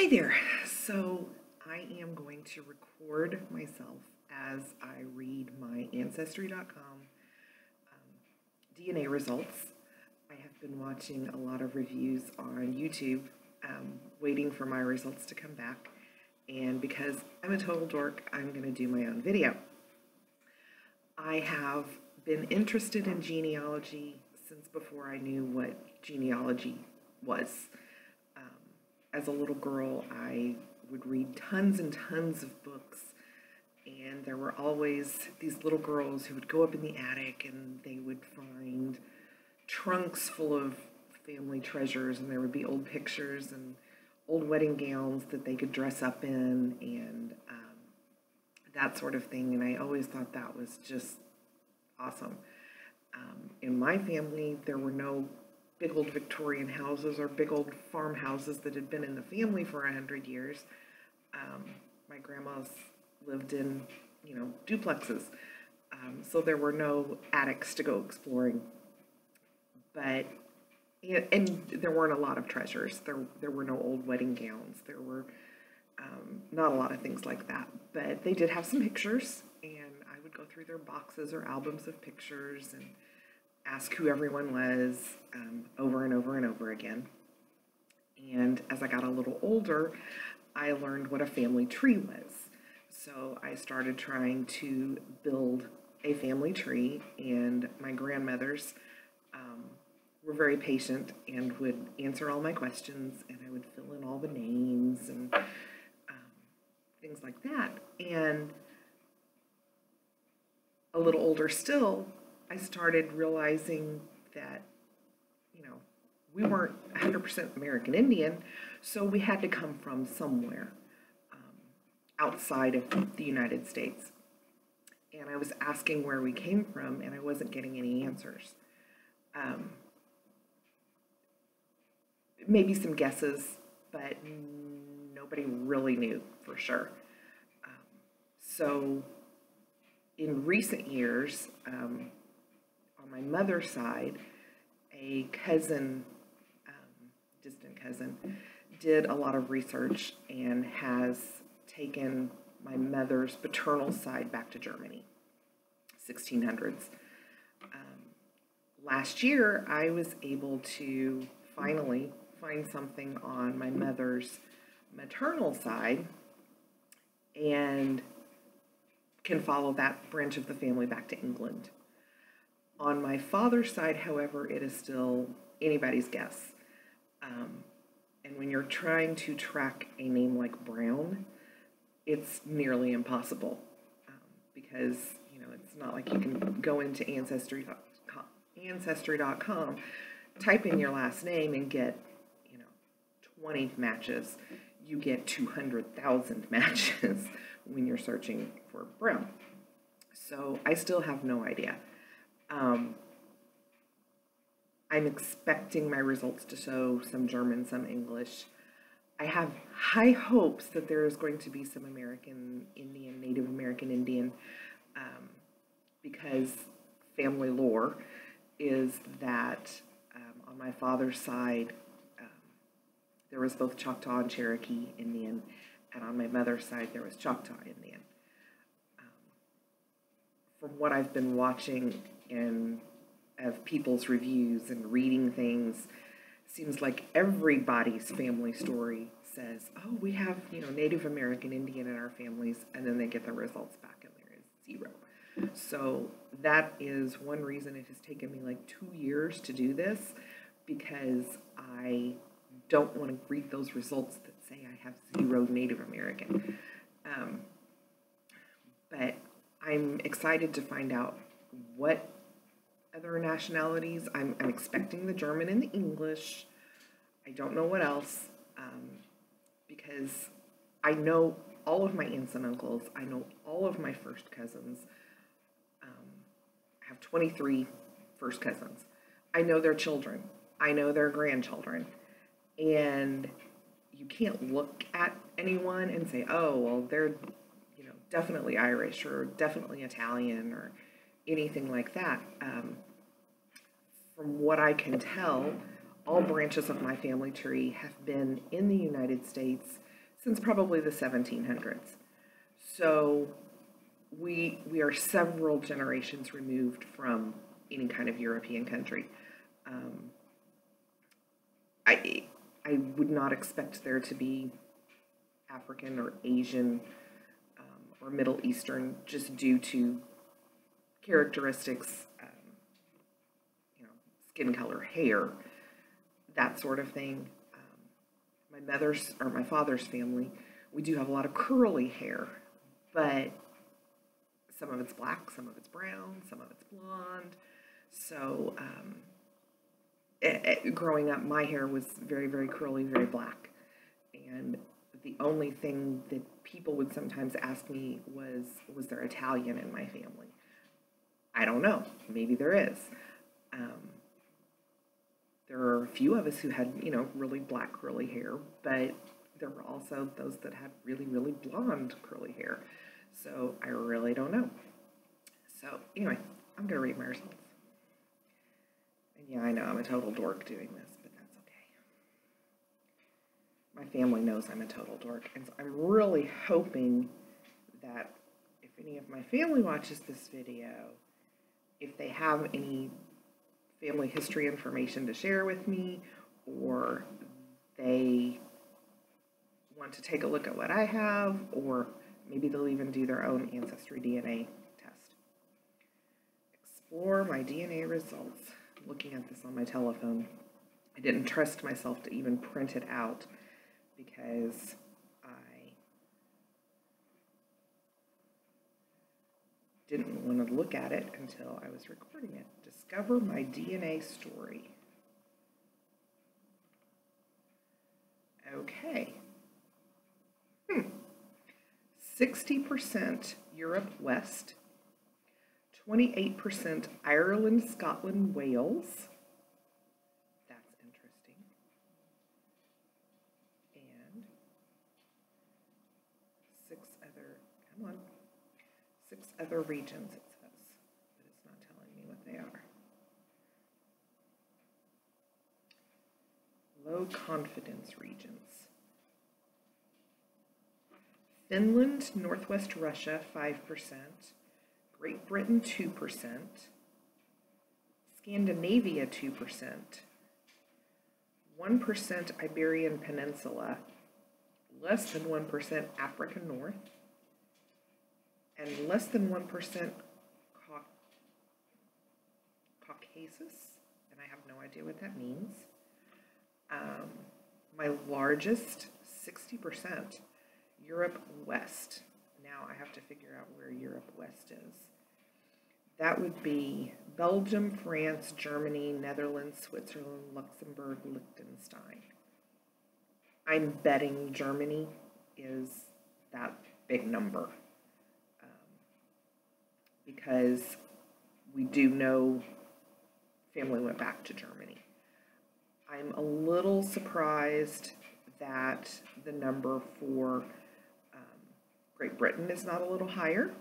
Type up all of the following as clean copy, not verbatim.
Hi there. So I am going to record myself as I read my Ancestry.com DNA results. I have been watching a lot of reviews on YouTube, waiting for my results to come back. And because I'm a total dork, I'm going to do my own video. I have been interested in genealogy since before I knew what genealogy was. As a little girl, I would read tons and tons of books, and there were always these little girls who would go up in the attic and they would find trunks full of family treasures, and there would be old pictures and old wedding gowns that they could dress up in, and that sort of thing. And I always thought that was just awesome. In my family, there were no big old Victorian houses or big old farmhouses that had been in the family for 100 years. My grandma's lived in, duplexes. So there were no attics to go exploring. But, and there weren't a lot of treasures. There were no old wedding gowns. There were not a lot of things like that. But they did have some pictures, and I would go through their boxes or albums of pictures and ask who everyone was over and over and over again. And as I got a little older, I learned what a family tree was. So I started trying to build a family tree, and my grandmothers were very patient and would answer all my questions, and I would fill in all the names and things like that. And a little older still, I started realizing that, we weren't 100% American Indian, so we had to come from somewhere outside of the United States. And I was asking where we came from, and I wasn't getting any answers. Maybe some guesses, but nobody really knew for sure. So in recent years, on my mother's side, a cousin, distant cousin, did a lot of research and has taken my mother's paternal side back to Germany, 1600s. Last year, I was able to finally find something on my mother's maternal side and can follow that branch of the family back to England. On my father's side, however, it is still anybody's guess. And when you're trying to track a name like Brown, it's nearly impossible because, it's not like you can go into Ancestry.com, type in your last name and get, 20 matches. You get 200,000 matches when you're searching for Brown. So I still have no idea. I'm expecting my results to show some German, some English. I have high hopes that there is going to be some American Indian, Native American Indian, because family lore is that on my father's side, there was both Choctaw and Cherokee Indian, and on my mother's side, there was Choctaw Indian. From what I've been watching of people's reviews and reading things, seems like everybody's family story says, oh, we have, Native American Indian in our families, and then they get the results back and there is 0. So that is one reason it has taken me like 2 years to do this, because I don't want to read those results that say I have 0 Native American. But I'm excited to find out what other nationalities. I'm expecting the German and the English. I don't know what else, because I know all of my aunts and uncles. I know all of my first cousins. I have 23 first cousins. I know their children. I know their grandchildren. And you can't look at anyone and say, oh, well, they're, definitely Irish or definitely Italian or anything like that. From what I can tell, all branches of my family tree have been in the United States since probably the 1700s. So we are several generations removed from any kind of European country. I would not expect there to be African or Asian or Middle Eastern, just due to characteristics, skin color, hair, that sort of thing. My father's family, we do have a lot of curly hair, but some of it's black, some of it's brown, some of it's blonde. So growing up, my hair was very, very curly, very black. And the only thing that people would sometimes ask me was there Italian in my family? I don't know. Maybe there is. There are a few of us who had, really black curly hair, but there were also those that had really, really blonde curly hair. So I really don't know. So anyway, I'm going to read my results. And yeah, I know I'm a total dork doing this, but that's okay. My family knows I'm a total dork, and so I'm really hoping that if any of my family watches this video, if they have any family history information to share with me, or they want to take a look at what I have, or maybe they'll even do their own ancestry DNA test. Explore my DNA results. I'm looking at this on my telephone. I didn't trust myself to even print it out because I didn't want to look at it until I was recording it. Discover my DNA story. Okay. 60% Europe West, 28% Ireland, Scotland, Wales. That's interesting. And 6 other regions, it says, but it's not telling me what they are. Low confidence regions. Finland, Northwest Russia, 5%. Great Britain, 2%. Scandinavia, 2%. 1% Iberian Peninsula. Less than 1% Africa North. And less than 1% Caucasus. And I have no idea what that means. My largest, 60%. Europe West. Now I have to figure out where Europe West is. That would be Belgium, France, Germany, Netherlands, Switzerland, Luxembourg, Liechtenstein. I'm betting Germany is that big number because we do know family went back to Germany. I'm a little surprised that the number for Great Britain is not a little higher,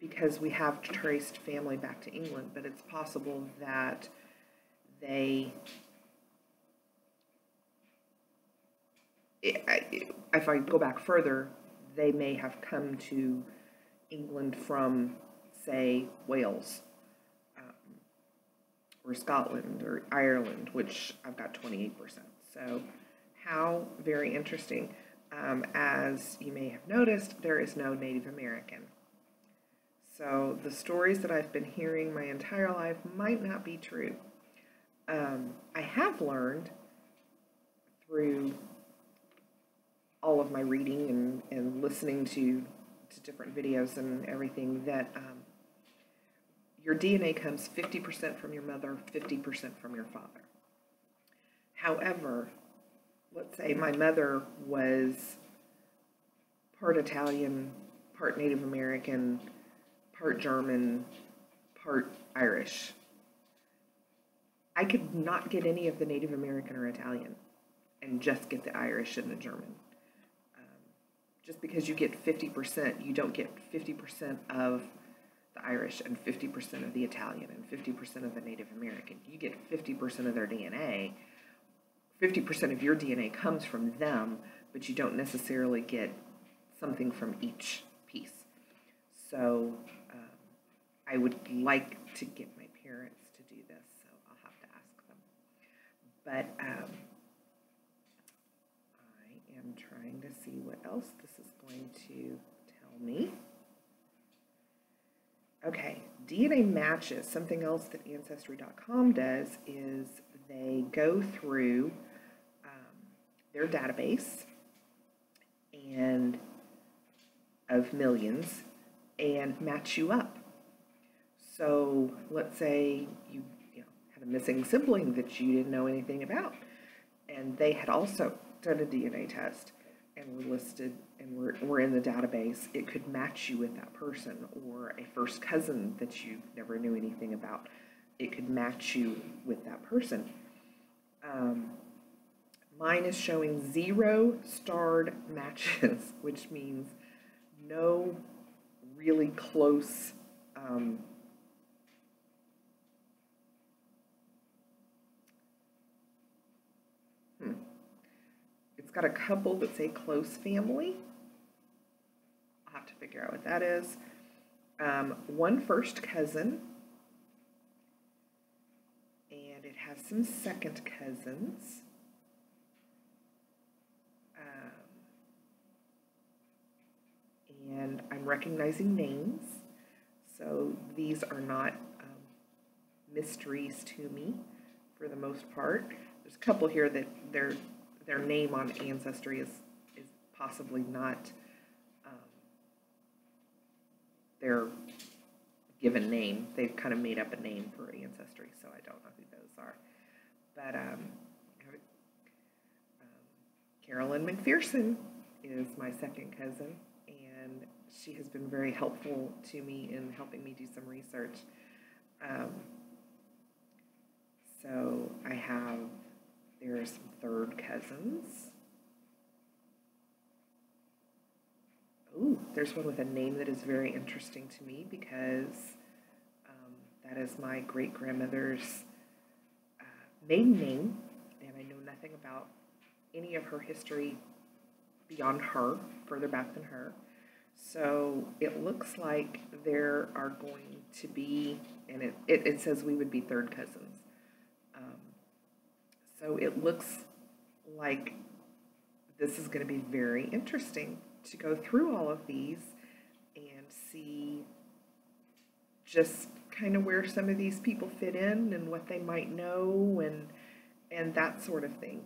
because we have traced family back to England, but it's possible that if I go back further, they may have come to England from, say, Wales, or Scotland, or Ireland, which I've got 28%. So how very interesting. As you may have noticed, there is no Native American. So the stories that I've been hearing my entire life might not be true. I have learned through all of my reading and listening to different videos and everything that your DNA comes 50% from your mother, 50% from your father. However, let's say my mother was part Italian, part Native American, part German, part Irish. I could not get any of the Native American or Italian and just get the Irish and the German. Just because you get 50%, you don't get 50% of the Irish and 50% of the Italian and 50% of the Native American. You get 50% of their DNA 50% of your DNA comes from them, but you don't necessarily get something from each piece. So I would like to get my parents to do this, so I'll have to ask them. But I am trying to see what else this is going to tell me. Okay, DNA matches. Something else that Ancestry.com does is they go through their database and of millions and match you up. So let's say you had a missing sibling that you didn't know anything about, and they had also done a DNA test and were listed and were in the database. It could match you with that person, or a first cousin that you never knew anything about. It could match you with that person. Mine is showing 0 starred matches, which means no really close It's got a couple that say close family. I'll have to figure out what that is. One first cousin, and it has some second cousins. And I'm recognizing names, so these are not mysteries to me for the most part. There's a couple here that their name on Ancestry is possibly not their given name. They've kind of made up a name for Ancestry, so I don't know who those are. But Carolyn McPherson is my second cousin, and she has been very helpful to me in helping me do some research. So I have, there are some third cousins. Ooh, there's one with a name that is very interesting to me because that is my great-grandmother's maiden name, and I know nothing about any of her history beyond her, further back than her. So it looks like there are going to be, and it says we would be third cousins. So it looks like this is going to be very interesting to go through all of these and see just kind of where some of these people fit in and what they might know and that sort of thing.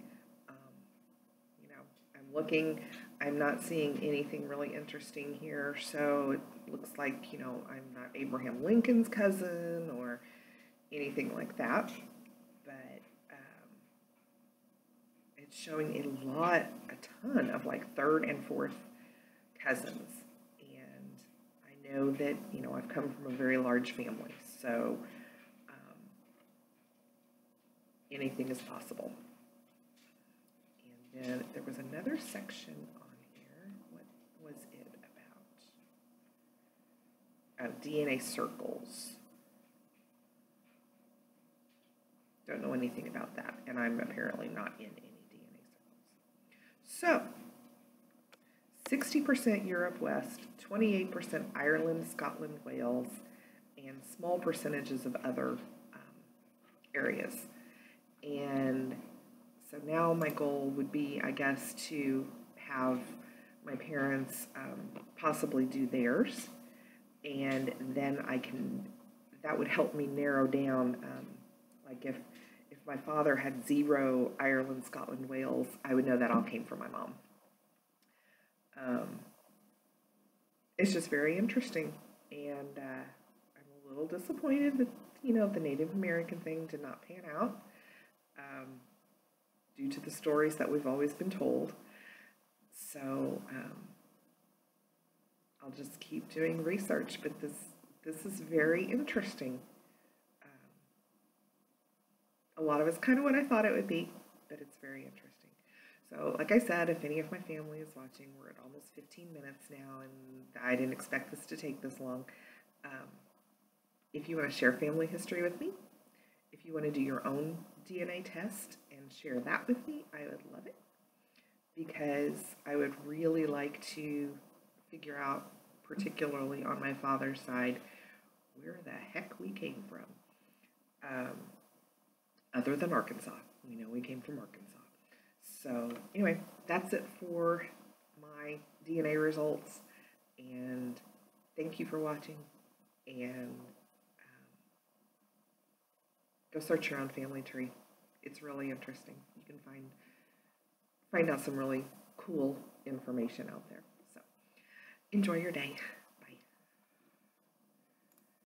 You know, I'm looking, I'm not seeing anything really interesting here, so it looks like, you know, I'm not Abraham Lincoln's cousin or anything like that, but it's showing a ton of like third and fourth cousins, and I know that, you know, I've come from a very large family, so anything is possible. And then there was another section on here. What was it about? DNA circles. Don't know anything about that, and I'm apparently not in any DNA circles. So, 60% Europe West, 28% Ireland, Scotland, Wales, and small percentages of other areas. And so now my goal would be, I guess, to have my parents possibly do theirs, and then that would help me narrow down, like if my father had 0 Ireland, Scotland, Wales, I would know that all came from my mom. It's just very interesting, and I'm a little disappointed that, you know, the Native American thing did not pan out due to the stories that we've always been told. So I'll just keep doing research, but this is very interesting. A lot of it's kind of what I thought it would be, but it's very interesting. So, like I said, if any of my family is watching, we're at almost 15 minutes now, and I didn't expect this to take this long. If you want to share family history with me, if you want to do your own DNA test and share that with me, I would love it, because I would really like to figure out, particularly on my father's side, where the heck we came from. Other than Arkansas. We know we came from Arkansas. So anyway, that's it for my DNA results, and thank you for watching, and go search your own family tree. It's really interesting. You can find out some really cool information out there. So enjoy your day.